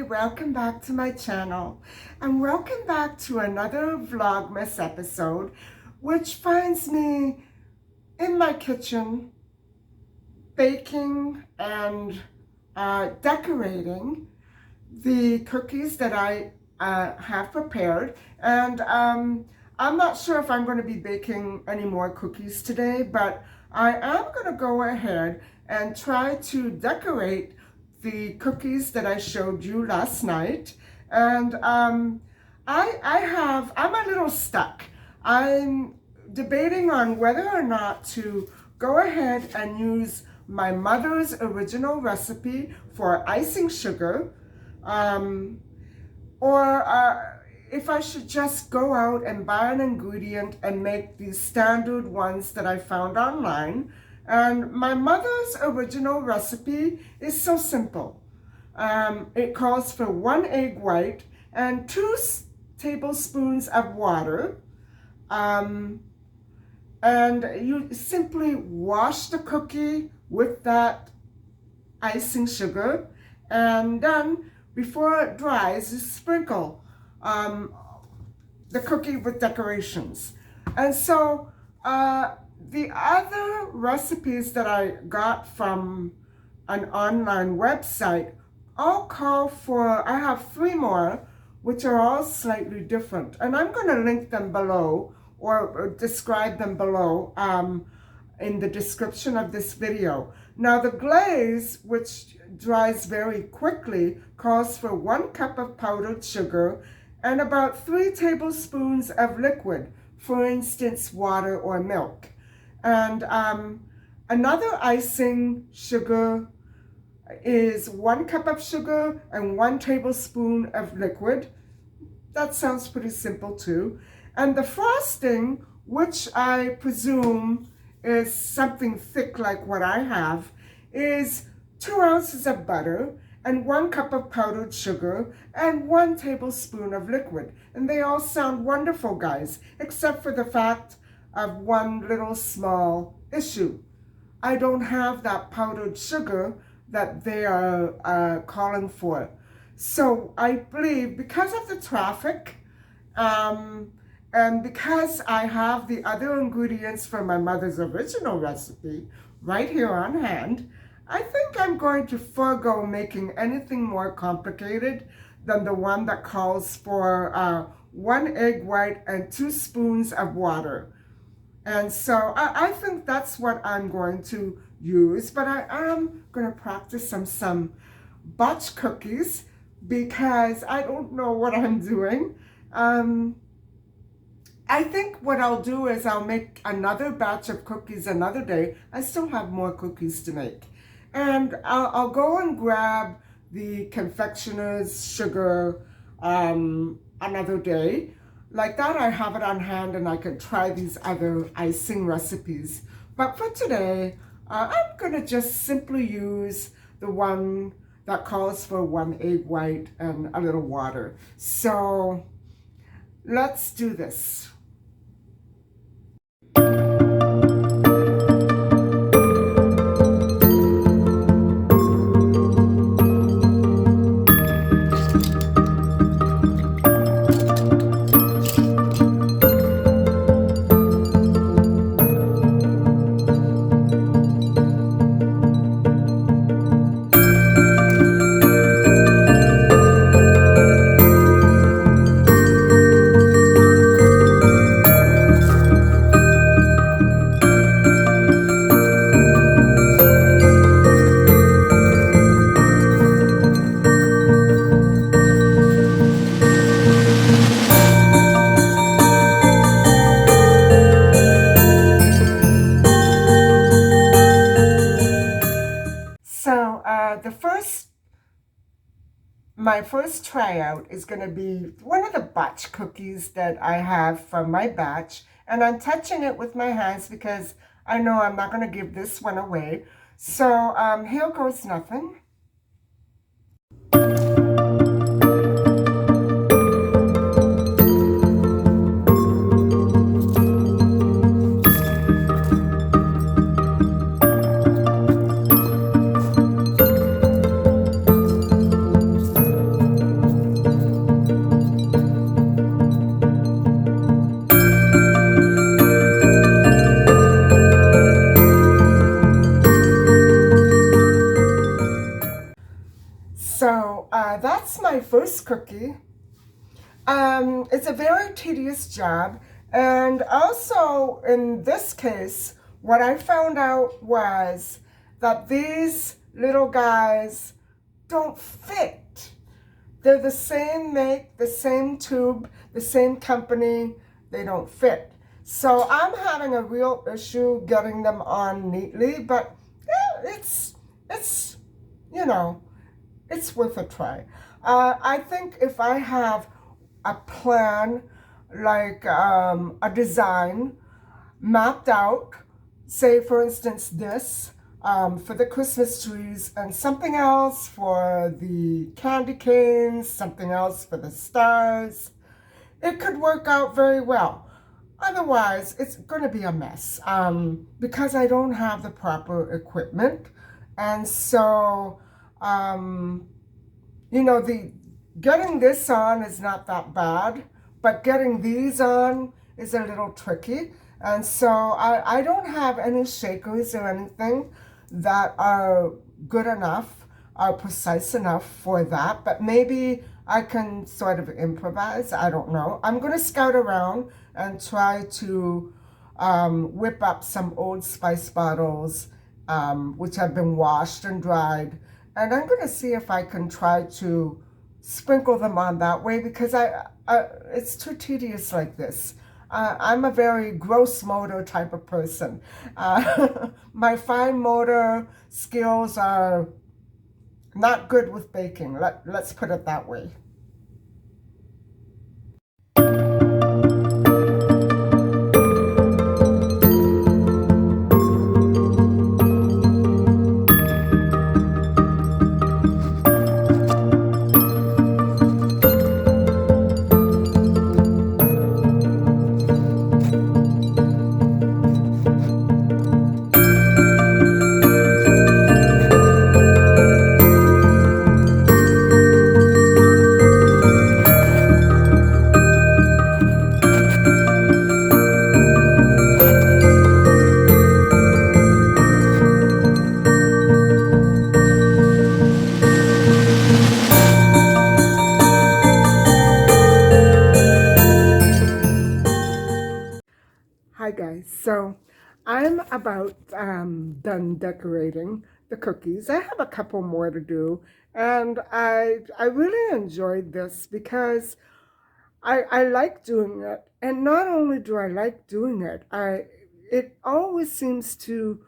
Welcome back to my channel, and welcome back to another Vlogmas episode, which finds me in my kitchen baking and decorating the cookies that I have prepared. And I'm not sure if I'm going to be baking any more cookies today, but I am going to go ahead and try to decorate the cookies that I showed you last night. And I'm a little stuck. I'm debating on whether or not to go ahead and use my mother's original recipe for icing sugar, or if I should just go out and buy an ingredient and make these standard ones that I found online. And my mother's original recipe is so simple. It calls for 1 egg white and 2 tablespoons of water. And you simply wash the cookie with that icing sugar, and then before it dries, you sprinkle the cookie with decorations. And so the other recipes that I got from an online website all call for, I have 3 more, which are all slightly different. And I'm going to link them below, or describe them below in the description of this video. Now the glaze, which dries very quickly, calls for 1 cup of powdered sugar and about 3 tablespoons of liquid, for instance, water or milk. And another icing sugar is 1 cup of sugar and 1 tablespoon of liquid. That sounds pretty simple too. And the frosting, which I presume is something thick like what I have, is 2 ounces of butter and 1 cup of powdered sugar and 1 tablespoon of liquid. And they all sound wonderful, guys, except for the fact of one little small issue. I don't have that powdered sugar that they are calling for. So I believe because of the traffic, and because I have the other ingredients from my mother's original recipe right here on hand, I think I'm going to forego making anything more complicated than the one that calls for 1 egg white, and 2 spoons of water. And so I think that's what I'm going to use, but I am going to practice some batch cookies because I don't know what I'm doing. I think what I'll do is I'll make another batch of cookies another day. I still have more cookies to make. And I'll go and grab the confectioner's sugar another day. Like that, I have it on hand and I can try these other icing recipes. But for today, I'm going to just simply use the one that calls for 1 egg white and a little water. So let's do this. My first tryout is going to be one of the batch cookies that I have from my batch, and I'm touching it with my hands because I know I'm not going to give this one away. So here goes nothing. So that's my first cookie. It's a very tedious job. And also in this case, what I found out was that these little guys don't fit. They're the same make, the same tube, the same company. They don't fit. So I'm having a real issue getting them on neatly, but yeah, it's you know, it's worth a try. I think if I have a plan, like a design mapped out, say for instance this, for the Christmas trees, and something else for the candy canes, something else for the stars, it could work out very well. Otherwise, it's going to be a mess because I don't have the proper equipment. And so, you know, getting this on is not that bad, but getting these on is a little tricky. And so I don't have any shakers or anything that are good enough, are precise enough for that, but maybe I can sort of improvise. I don't know. I'm going to scout around and try to whip up some Old Spice bottles, which have been washed and dried. And I'm going to see if I can try to sprinkle them on that way because it's too tedious like this. I'm a very gross motor type of person. My fine motor skills are not good with baking. Let's put it that way. Hi guys. So I'm about done decorating the cookies. I have a couple more to do, and I really enjoyed this because I like doing it. And not only do I like doing it, it always seems to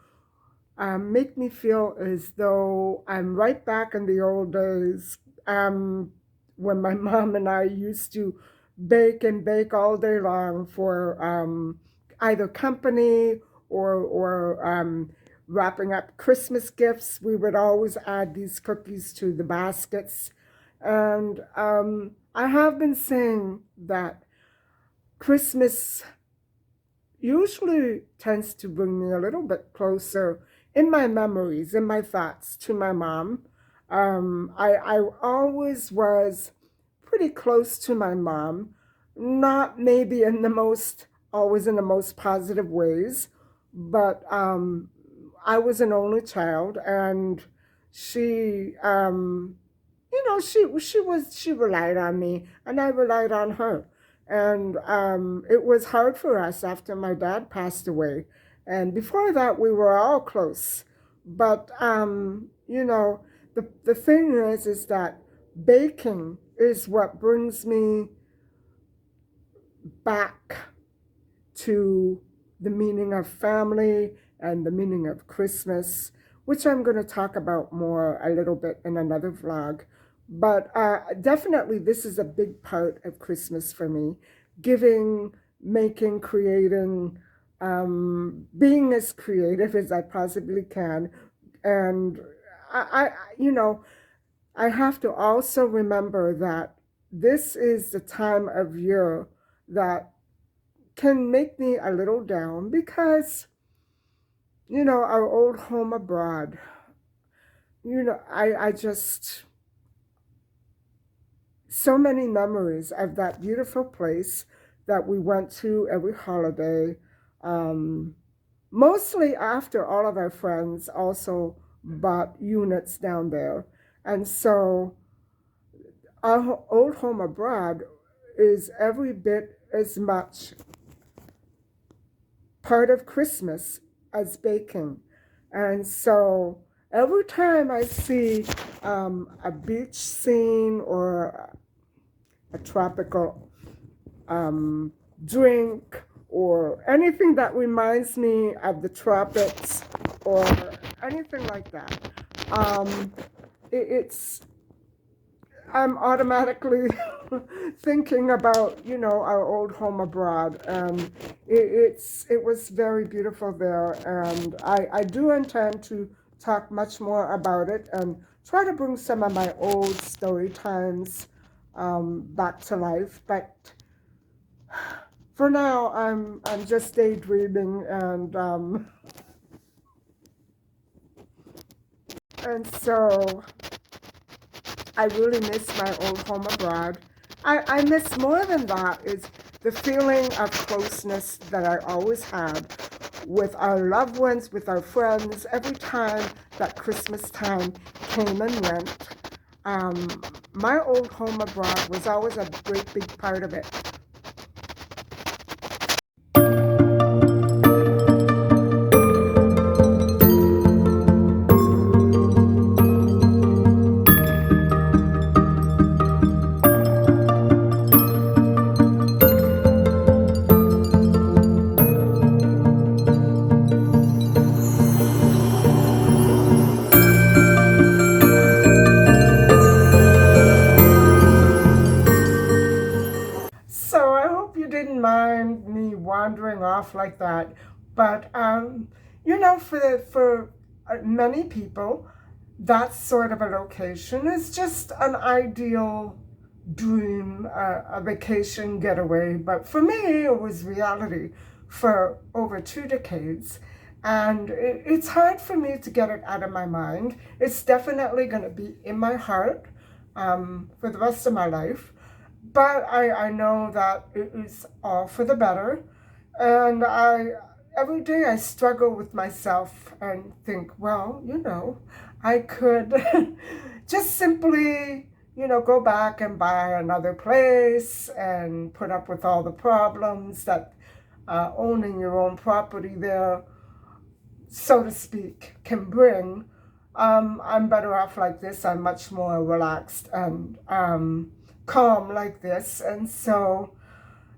make me feel as though I'm right back in the old days, when my mom and I used to bake and bake all day long for either company or wrapping up Christmas gifts. We would always add these cookies to the baskets. And I have been saying that Christmas usually tends to bring me a little bit closer in my memories, in my thoughts to my mom. I always was pretty close to my mom, not maybe in the most, always in the most positive ways, but I was an only child, and she, she relied on me, and I relied on her. And it was hard for us after my dad passed away. And before that, we were all close. But, the thing is that baking is what brings me back to the meaning of family and the meaning of Christmas, which I'm going to talk about more a little bit in another vlog. But definitely, this is a big part of Christmas for me. Giving, making, creating, being as creative as I possibly can. And I have to also remember that this is the time of year that can make me a little down because, our old home abroad, I just, so many memories of that beautiful place that we went to every holiday. Mostly after all of our friends also bought units down there. And so our old home abroad is every bit as much part of Christmas as baking. And so every time I see a beach scene or a tropical drink or anything that reminds me of the tropics or anything like that, it's I'm automatically thinking about, our old home abroad, and it was very beautiful there, and I do intend to talk much more about it and try to bring some of my old story times back to life. But for now, I'm just daydreaming, and so I really miss my old home abroad. I miss more than that is the feeling of closeness that I always had with our loved ones, with our friends, every time that Christmas time came and went. My old home abroad was always a great big part of it. So I hope you didn't mind me wandering off like that. But for many people, that sort of a location is just an ideal dream, a vacation getaway. But for me, it was reality for over 2 decades. And it's hard for me to get it out of my mind. It's definitely going to be in my heart for the rest of my life. But I know that it is all for the better. And every day I struggle with myself and think, well, I could just simply, go back and buy another place and put up with all the problems that owning your own property there, so to speak, can bring. I'm better off like this. I'm much more relaxed and calm like this. And so,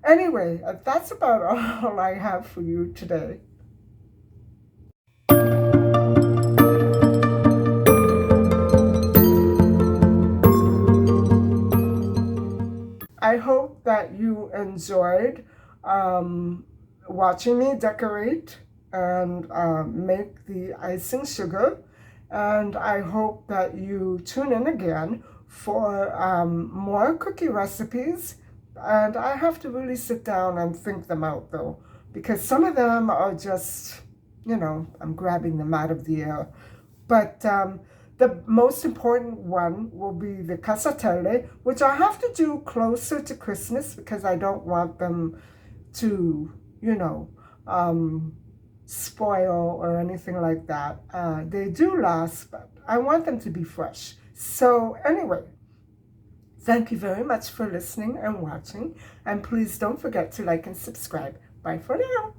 anyway, that's about all I have for you today. I hope that you enjoyed watching me decorate and make the icing sugar. And I hope that you tune in again for more cookie recipes. And I have to really sit down and think them out, though, because some of them are just, I'm grabbing them out of the air. But the most important one will be the casatelle, which I have to do closer to Christmas because I don't want them to, spoil or anything like that. They do last, but I want them to be fresh. So anyway, thank you very much for listening and watching. And please don't forget to like and subscribe. Bye for now.